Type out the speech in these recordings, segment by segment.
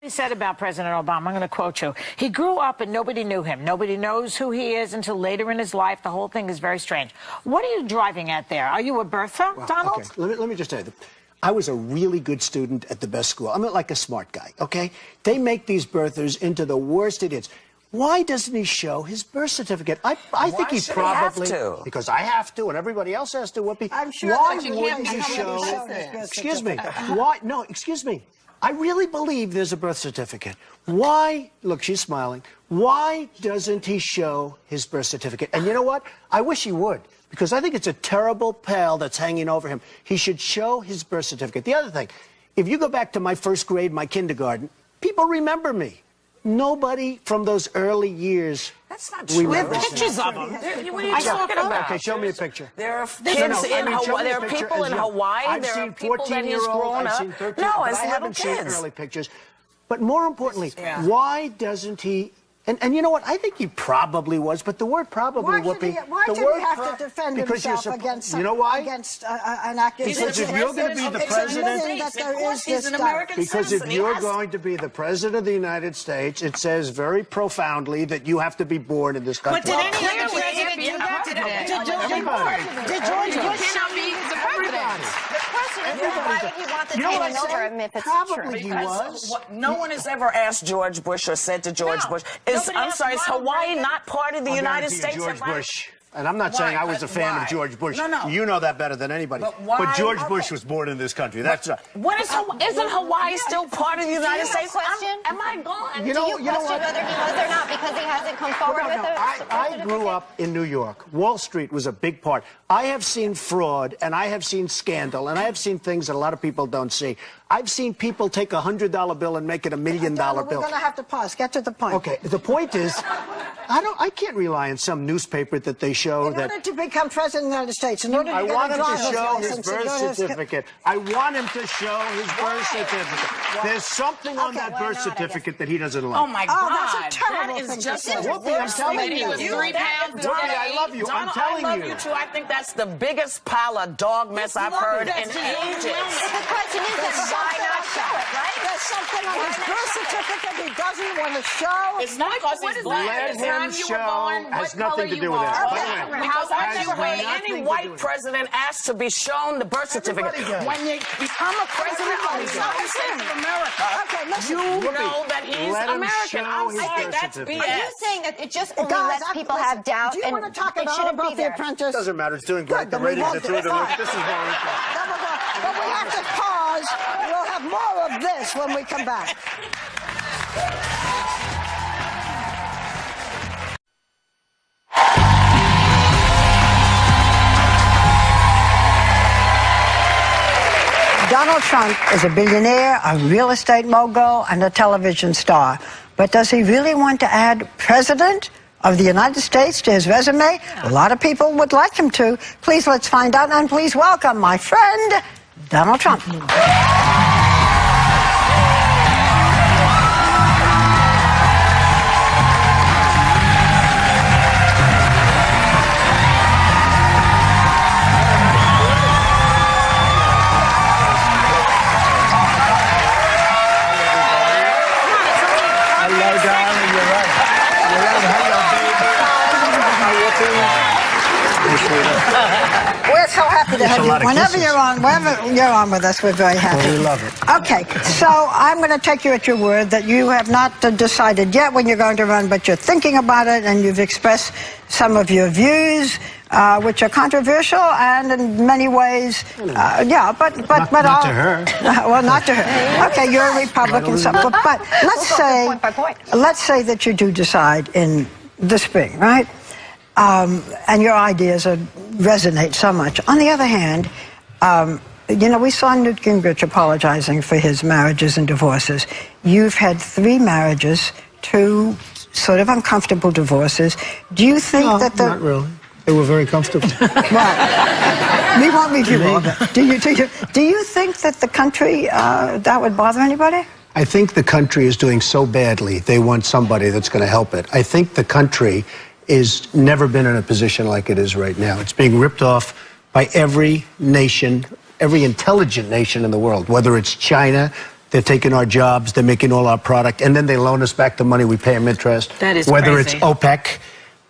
He said about President Obama, I'm going to quote you, he grew up and nobody knew him. Nobody knows who he is until later in his life. The whole thing is very strange. What are you driving at there? Are you a birther, well, Donald? Okay, let me just tell you, I was a really good student at the best school. I'm not like a smart guy, okay? They make these birthers into the worst idiots. Why doesn't he show his birth certificate? I think he probably... Have to? Because I have to, and everybody else has to, Whoopi. I'm sure why that you wouldn't can't he show... Excuse me. Why? No, excuse me. I really believe there's a birth certificate. Why? Look, she's smiling. Why doesn't he show his birth certificate? And you know what? I wish he would, because I think it's a terrible pall that's hanging over him. He should show his birth certificate. The other thing, if you go back to my first grade, my kindergarten, people remember me. Nobody from those early years. That's not true. We have pictures of them. What are you talking about? Okay, show me a picture. There are kids in Hawaii. There are people in Hawaii. There are people that he's grown up. No, as little kids. I've seen early pictures. But more importantly, why doesn't he... And you know what? I think he probably was, but the word probably, Whoopi... Why did he have to defend himself against... You know why? Against an accusation? Because if you're going to be the president... Because if you're going to be the president of the United States, it says very profoundly that you have to be born in this country. But did any other president do that? Did George Bush not be the president? Why would he want the taking over him if it's Probably true? he was. No one has ever asked George Bush or said to George Bush, I'm sorry, is Hawaii not part of the United States? George Bush. And I'm not saying I was a fan of George Bush. No. You know that better than anybody. But George Bush was born in this country. That's right. Isn't Hawaii still part of the United States? Am I gone? You know what? Whether he was or not because he hasn't come forward with it? I grew up in New York. Wall Street was a big part. I have seen fraud, and I have seen scandal, and I have seen things that a lot of people don't see. I've seen people take a $100 bill and make it $1 million bill. We're going to have to pause. Get to the point. Okay. The point is, I can't rely on some newspaper that they show that... In order to become president of the United States, in order to I get want a him to driver's show his license, birth certificate. I want him to show his birth certificate. There's something on that birth certificate that he doesn't like. Oh, my God. Oh, that's a terrible That thing is to just say. Whoopi, I'm telling you. Whoopi, I love you. I'm telling you. I love you, too. I think that's the biggest pile of dog mess I've heard in ages. The question is, why not show it, right? There's something on his birth certificate he doesn't want to show. It's not because he's black. Let him show. Has nothing to do with that. Because I've never heard any white president asked to be shown the birth certificate. When you become a president of the United States of America, you know that he's American. I'm saying that's BS. Are you saying that it just only lets people have doubt? Do you want to talk about The Apprentice? Doesn't matter. It's doing great. The ratings are through the roof. This is more interesting. But we have to pause. We'll have more of this when we come back. Donald Trump is a billionaire, a real estate mogul, and a television star. But does he really want to add president of the United States to his resume? A lot of people would like him to. Please, let's find out, and please welcome my friend, Donald Trump. We're so happy to have you. Whenever you're on with us, we're very happy. Well, we love it. Okay, so I'm going to take you at your word that you have not decided yet when you're going to run, but you're thinking about it, and you've expressed some of your views, which are controversial, and in many ways, but not to her. Well, not to her. Okay, you're a Republican, but let's say that you do decide in the spring, right? And your ideas resonate so much. On the other hand, you know, we saw Newt Gingrich apologizing for his marriages and divorces. You've had 3 marriages, 2 sort of uncomfortable divorces. Do you think that not really. They were very comfortable. Well, we won't review all that. Do you think that the country, that would bother anybody? I think the country is doing so badly, they want somebody that's going to help it. I think the country is never been in a position like it is right now. It's being ripped off by every nation, every intelligent nation in the world, whether it's China, They're taking our jobs. They're making all our product. And then they loan us back the money. We pay them interest. That is Whether crazy. it's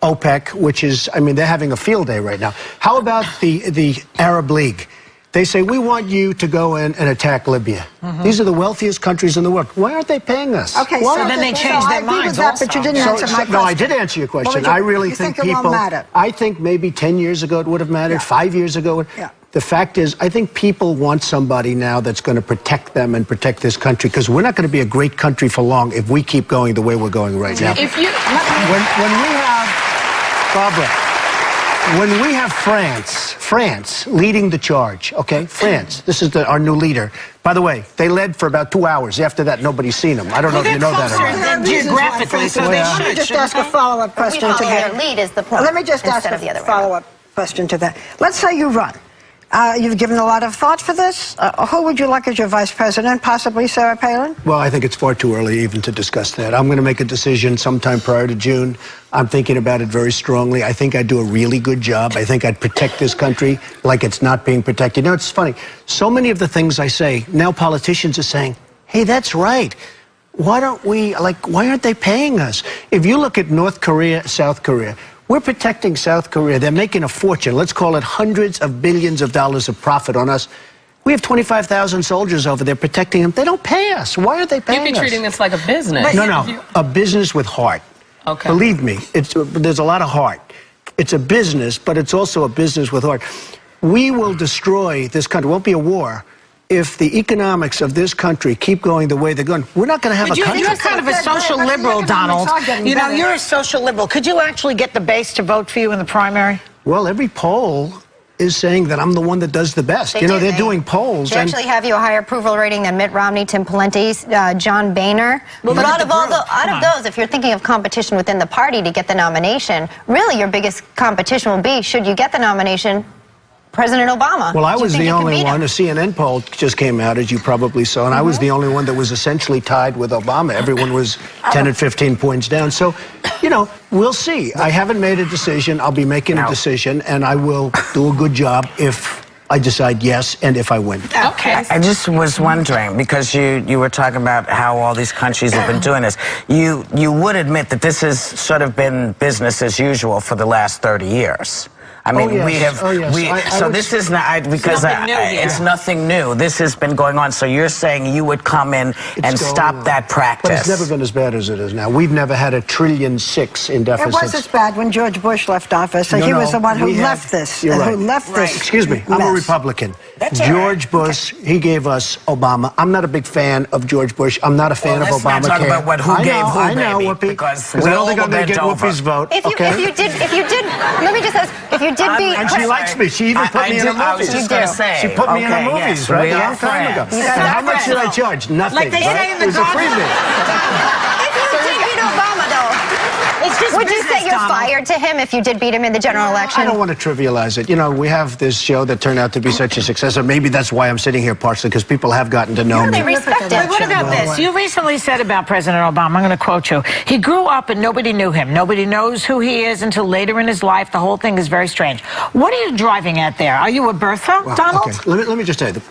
OPEC, which is, I mean, they're having a field day right now. How about the Arab League? They say, we want you to go in and attack Libya. These are the wealthiest countries in the world. Why aren't they paying us? Okay, Why? so then they changed their minds that, but you didn't answer my question. No, I did answer your question. Well, I really you think it won't people... matter. I think maybe 10 years ago it would have mattered, 5 years ago. Yeah. The fact is, I think people want somebody now that's going to protect them and protect this country, because we're not going to be a great country for long if we keep going the way we're going right now. If you... When we have... Barbara... When we have France leading the charge, okay? France, this is our new leader. By the way, they led for about 2 hours. After that, nobody's seen them. I don't know if you know that or not. Geographically, so they Let me should. just ask a follow-up question to Their that. lead is the point. Let me just ask instead of the a other way around. follow-up question to that. Let's say you run. You've given a lot of thought for this. Who would you like as your vice president? Possibly Sarah Palin? Well, I think it's far too early even to discuss that. I'm going to make a decision sometime prior to June. I'm thinking about it very strongly. I think I'd do a really good job. I think I'd protect this country like it's not being protected. You know, it's funny. So many of the things I say, now politicians are saying, hey, that's right. Why don't we, like, why aren't they paying us? If you look at North Korea, South Korea, we're protecting South Korea. They're making a fortune. Let's call it hundreds of billions of dollars of profit on us. We have 25,000 soldiers over there protecting them. They don't pay us. Why aren't they paying us? You'd be treating this like a business. No, a business with heart. Okay. Believe me, there's a lot of heart. It's a business, but it's also a business with heart. We will destroy this country. It won't be a war. If the economics of this country keep going the way they're going, we're not going to have a country. You're kind of a social liberal, Donald. You know, you're a social liberal. Could you actually get the base to vote for you in the primary? Well, every poll is saying that I'm the one that does the best. You know, they're doing polls. They actually have you a higher approval rating than Mitt Romney, Tim Pawlenty, John Boehner. Well, But out of those, if you're thinking of competition within the party to get the nomination, really your biggest competition will be, should you get the nomination, President Obama. Well, I was the only one. A CNN poll just came out, as you probably saw, and I was the only one that was essentially tied with Obama. Everyone was 10 and 15 points down. So, you know, we'll see. I haven't made a decision. I'll be making a decision, and I will do a good job if I decide yes and if I win. Okay. I just was wondering, because you were talking about how all these countries have been doing this. You would admit that this has sort of been business as usual for the last 30 years. I mean, yes. we have. So this is not because it's nothing new. This has been going on. So you're saying you would come in and stop that practice? But it's never been as bad as it is now. We've never had $1.6 trillion in deficits. It was as bad when George Bush left office. So he was the one who left this. You're right. Who left this. Excuse me. I'm a Republican. George Bush, he gave us Obama. I'm not a big fan of George Bush. I'm not a fan of Obamacare. Let's not talk about who gave who, I know, Whoopi. Because I don't think I'm going to get Whoopi's vote. If you did, let me just ask, if you did beat... And she likes me. She even put me in a movie. I was just going to say. She put me in the movies, right? A long time ago. And how much did I charge? Nothing. Like they say in the It was a freebie. If you did beat Obama, though, would you say you're fired to him if you did beat him in the general election? I don't want to trivialize it. You know, we have this show that turned out to be such a success, or maybe that's why I'm sitting here partially, because people have gotten to know me. They respect it. But what about this? You recently said about President Obama, I'm going to quote you, he grew up and nobody knew him. Nobody knows who he is until later in his life. The whole thing is very strange. What are you driving at there? Are you a Bertha, Donald? Okay, let me just tell you.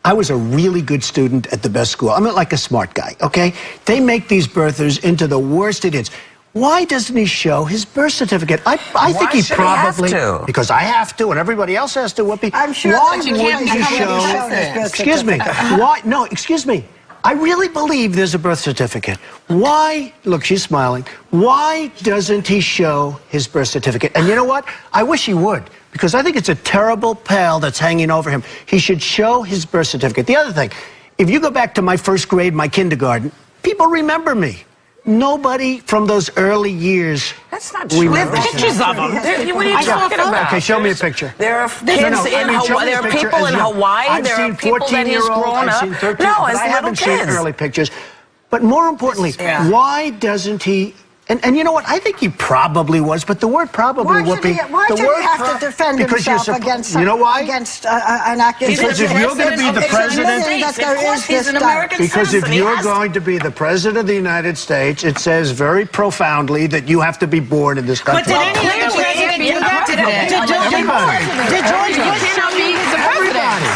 I was a really good student at the best school. I'm not like a smart guy, okay? They make these birthers into the worst idiots. Why doesn't he show his birth certificate? I think he probably... have to? Because I have to, and everybody else has to, Whoopi. I'm sure why that you wouldn't can't he show... his birth Excuse me. certificate. Why? No, excuse me. I really believe there's a birth certificate. Why... Look, she's smiling. Why doesn't he show his birth certificate? And you know what? I wish he would, because I think it's a terrible pall that's hanging over him. He should show his birth certificate. The other thing, if you go back to my first grade, my kindergarten, people remember me. Nobody from those early years. That's not true. We have pictures of them. What are you talking about? Okay, show me a picture. There are kids in Hawaii. There are people in Hawaii. There are people that he's grown up. No, as I haven't little seen kids. early pictures. But more importantly, why doesn't he... And you know what? I think he probably was, but the word probably, Whoopi... Why should he have to defend himself against... You know why? Against an accusation? Because if you're going to be the president... Because if you're going to be the president of the United States, it says very profoundly that you have to be born in this country. But did any other president do that? Did George Bush be the president?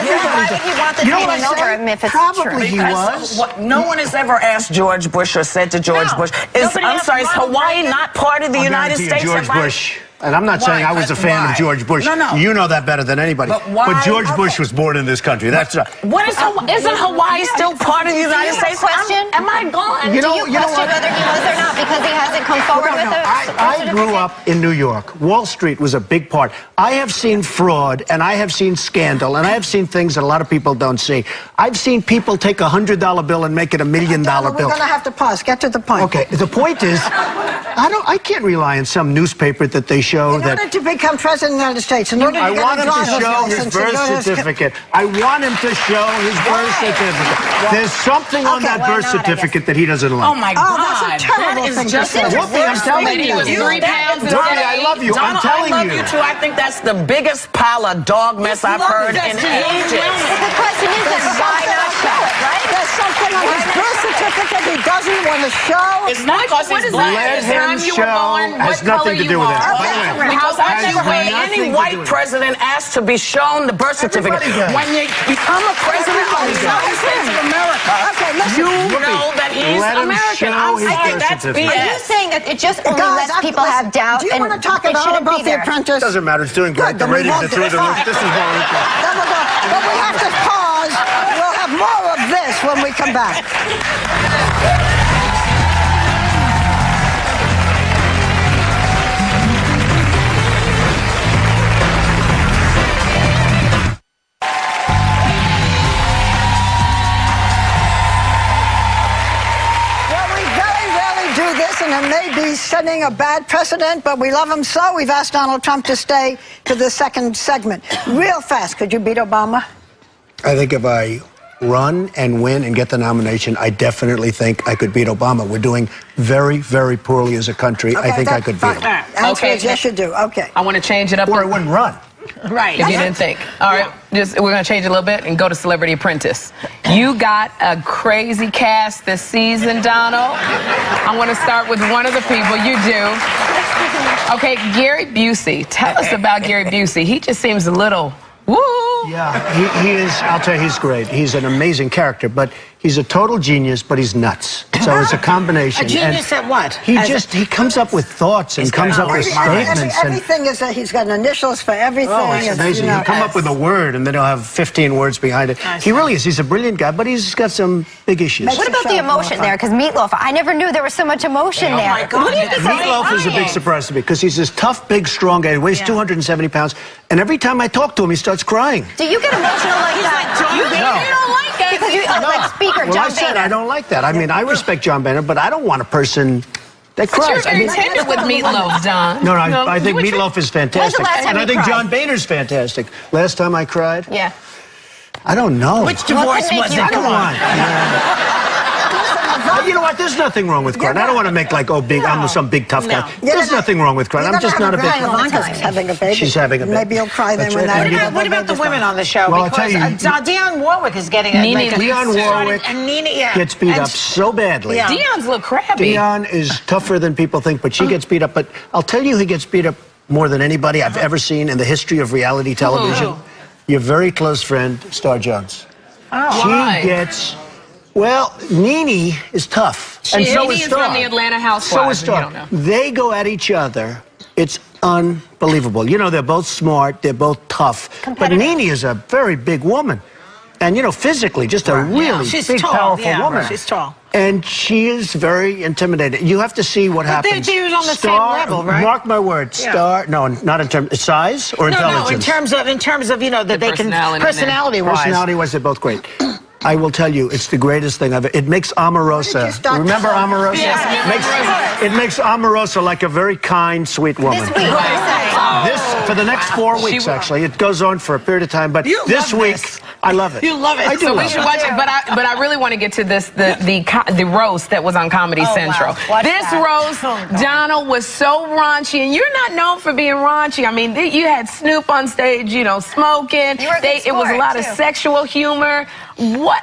everybody does. He want the You know what taking I over say? him if it's Probably true. he was. No one has ever asked George Bush or said to George Bush, I'm sorry, is Hawaii not part of the United States? George Bush. And I'm not saying I was a fan of George Bush. No. You know that better than anybody. But George Bush was born in this country. That's right. Isn't Hawaii still part of the United States? Am I gone? You know Question what? whether he was or not because he hasn't come forward with it. I grew up in New York. Wall Street was a big part. I have seen fraud, and I have seen scandal, and I have seen things that a lot of people don't see. I've seen people take a $100 bill and make it $1 million bill. We're going to have to pause. Get to the point. Okay, the point is, I can't rely on some newspaper that they show In order to become president of the United States, in order to I get want a him to driver's show his license, birth certificate. I want him to show his birth certificate. There's something on that birth certificate that he doesn't like. Oh, my God. that's a terrible thing to say. Whoopi, I'm telling you. Whoopi, I love you. I'm telling I love you, too. I think that's the biggest pile of dog mess I've heard in ages. But the question is then why not show it, right? There's something on his birth certificate he doesn't want to show. It's not because he's black. Let him show. Has nothing to do with that. By the way, Because I've never heard any white president ask to be shown the birth certificate. When you become a president of the United States of America, you know that he's American. I think that's BS. Are you saying that it just only Guys, lets people have doubt? Do you want to talk it at all shouldn't about be The there? Apprentice? doesn't matter. It's doing great. The Then we ratings won't are through the do roof. it. This is what we got. Then we'll go. But we have to pause. We'll have more of this when we come back. And it may be setting a bad precedent, but we love him so. We've asked Donald Trump to stay to the second segment. Real fast, could you beat Obama? I think if I run and win and get the nomination, I definitely think I could beat Obama. We're doing very, very poorly as a country. I think I could beat him. Answer is yes, you do. Okay. I want to change it up. Or I wouldn't run. Right. If you didn't think. All right, we're going to change it a little bit and go to Celebrity Apprentice. You got a crazy cast this season, Donald. I'm going to start with one of the people. You do. Okay, Gary Busey. Tell us about Gary Busey. He just seems a little woo. Yeah, he is. I'll tell you, he's great. He's an amazing character, but he's a total genius, but he's nuts. So it's a combination. A genius at what? He comes up with thoughts and comes up with statements. Everything is that he's got initials for everything. Oh, it's amazing. He'll come up with a word, and then he'll have 15 words behind it. He really is. He's a brilliant guy, but he's got some big issues. What about the emotion there? Because Meatloaf, I never knew there was so much emotion there. My God. What do you think? Meatloaf is a big surprise to me because he's this tough, big, strong guy. He weighs 270 pounds, and every time I talk to him, he starts crying. Do you get emotional like that? You don't like that. Because you like Speaker Well, John I said Boehner. I don't like that. I mean, I respect John Boehner, but I don't want a person that But you're cries. very tender with Meatloaf, Don. No, I think Meatloaf is fantastic. last time And I you think cried? John Boehner's fantastic. Last time I cried? Yeah. I don't know. Which divorce was it? Come on. You know what? There's nothing wrong with crying. I don't want to make like, I'm some big tough guy. There's nothing wrong with crying. I'm just not a big... Ivanka's having a baby. She's having a baby. Maybe you'll cry then That's when right. that... What about the women on the show? Well, I'll because tell you, Dionne Warwick is getting Dionne Warwick and Nina, gets beat up so badly. Yeah. Dion's a little crabby. Dionne is tougher than people think, but she gets beat up. But I'll tell you who gets beat up more than anybody I've ever seen in the history of reality television. Your very close friend, Star Jones. Why? She gets... Well, Nene is tough. And so is Star. from the Atlanta Housewives. So is Star. They go at each other. It's unbelievable. You know, they're both smart. They're both tough. But Nene is a very big woman. And, you know, physically, just a really big, powerful woman. She's tall. And she is very intimidating. You have to see what happens. They're on the Star, same level, right? Mark my words. Star, no, not in terms of size or intelligence. No, in terms of, you know, that they can, personality-wise. Personality-wise, they're both great. I will tell you, it's the greatest thing I've ever... It makes Omarosa... Remember Omarosa? Yes. It makes Omarosa like a very kind, sweet woman. This week, For the next 4 weeks, actually. It goes on for a period of time, but this week, I love it. You love it. I do So love we should it. watch it, but I really want to get to this the roast that was on Comedy Central. Wow. This roast, Donald was so raunchy, and you're not known for being raunchy. I mean, you had Snoop on stage, you know, smoking. You were a good It was a sport, lot of too. sexual humor.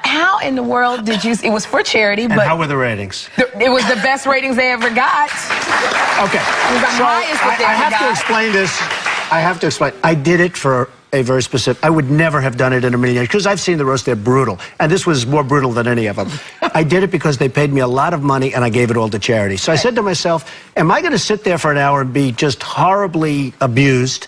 How in the world did you? It was for charity, And but how were the ratings? it was the best ratings they ever got. Okay. It was the highest that they I ever have to got. explain this. I have to explain. I did it for a very specific, I would never have done it in a million years, because I've seen the roast, they're brutal. And this was more brutal than any of them. I did it because they paid me a lot of money and I gave it all to charity. So I said to myself, am I going to sit there for an hour and be just horribly abused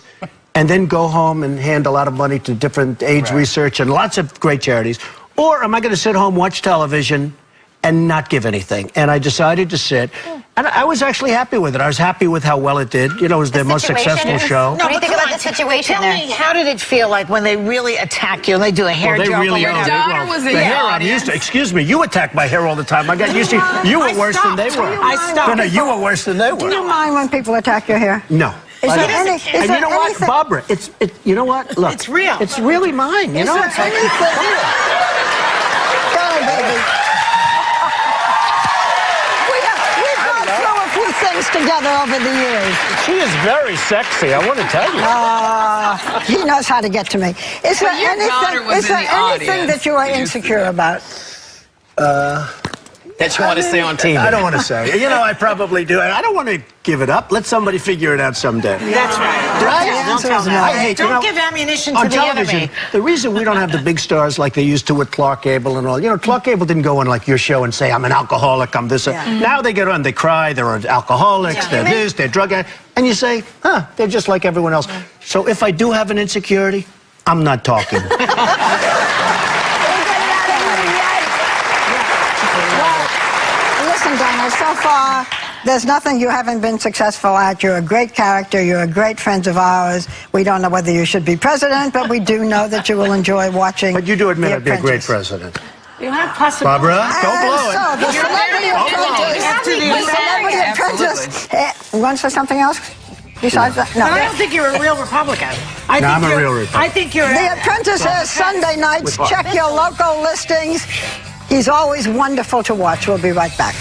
and then go home and hand a lot of money to different AIDS research and lots of great charities? Or am I going to sit home, watch television, and not give anything? And I decided to sit. And I was actually happy with it. I was happy with how well it did. You know, it was their most successful show. What do you think about the situation Tell there? me, how did it feel like when they really attack you and they do a hair joke? Your daughter was in the the hair I'm used to. Excuse me, you attack my hair all the time. I got used to you were worse than they were. I stopped. No, you were worse than they were. Do you mind when people attack your hair? No. Is there and you know what, Barbara? You know what? Look, it's real. It's really mine. You know, it's like baby. We've gone through a few things together over the years. she is very sexy. I want to tell you. He knows how to get to me. Is there your daughter anything, was is there in the anything audience. that you are insecure about? That you want to say on TV. I don't want to say. You know, I probably do. I don't want to give it up. Let somebody figure it out someday. That's right. Right? Don't tell them. I hate, Don't you know, give ammunition to on the television, enemy. the reason we don't have the big stars like they used to with Clark Gable and all, you know, Clark Gable didn't go on like your show and say, I'm an alcoholic, I'm this. Now they get on, they cry, they're alcoholics, they're this, they're drug addicts, and you say, huh, they're just like everyone else. So if I do have an insecurity, I'm not talking. Listen, Donald, so far, there's nothing you haven't been successful at. You're a great character. You're a great friend of ours. We don't know whether you should be president, but we do know that you will enjoy watching. But you do admit The I'd be a great Apprentice. president. You have possibilities. Barbara, don't blow it. So, the Celebrity Apprentice. You want to say something else besides that? No. But I don't think you're a real Republican. I'm a real Republican. I think you're... The Apprentice is Sunday nights. With Check your local listings. He's always wonderful to watch. We'll be right back.